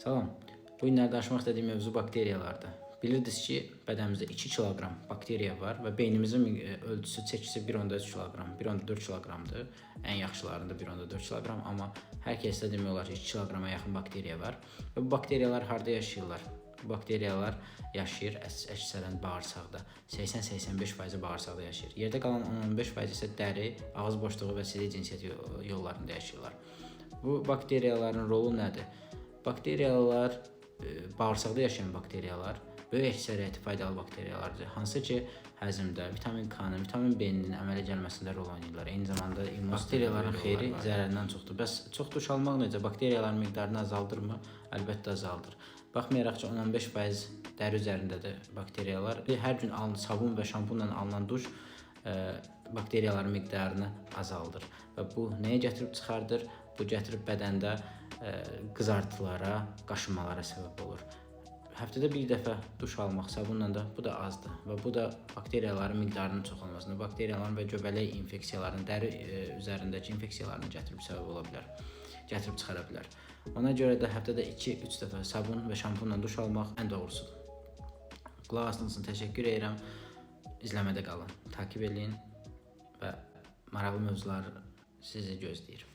Salam. Bu günlərdə danışmaq istədiyim mövzu bakteriyalardır. Bilirsiniz ki, bədənimizdə 2 kiloqram bakteriya var və beynimizin ölçüsü, çəkisi 1,3 kiloqram, 1,4 kiloqramdır. Ən yaxşılarında 1,4 kiloqram, amma hər kəsdə demək olar ki, 2 kiloqrama yaxın bakteriya var. Və bu bakteriyalar harda yaşayırlar? Bu bakteriyalar yaşayır əksərən bağırsaqda. 80-85% bağırsaqda yaşayır. Yerdə qalan 10-15% isə dəri, ağız boşluğu və sidik cinsiyyət yollarında yaşayırlar. Bu bakteriyaların rolu nədir? Bakteriyalar bağırsaqda yaşayan bakteriyalar böyük əksəriyyəti faydalı bakteriyalardır. Hansı ki, həzmdə, vitamin K-nın, vitamin B-nin əmələ gəlməsində rol oynayırlar. Eyni zamanda immun bakteriyaların xeyri zərərindən çoxdur. Bəs çox duş almaq necə? Bakteriyaların miqdarını azaldırmı? Əlbəttə azaldır. Baxmayaraq ki, 10-15% dəri üzərindədir bakteriyalar. Hər gün sabun və şampunla alınan duş bakteriyaların miqdarını azaldır. Və bu nəyə gətirib çıxardır? Bu gətirib bədəndə qızartılara, qaşınmalara səbəb olur. Həftədə bir dəfə duş almaq sabunla da bu da azdır və bu da bakteriyaların miqdarının çoxalmasına, bakteriyaların və göbələk infeksiyalarının, dəri üzərindəki infeksiyalarını gətirib səbəb ola bilər, gətirib çıxara bilər. Ona görə də həftədə 2-3 dəfə sabun və şampunla duş almaq ən doğrusudur. Qulaq asdığınız üçün təşəkkür edirəm. İzləmədə qalın, takib edin və maraqlı mövzular sizi gözləyir.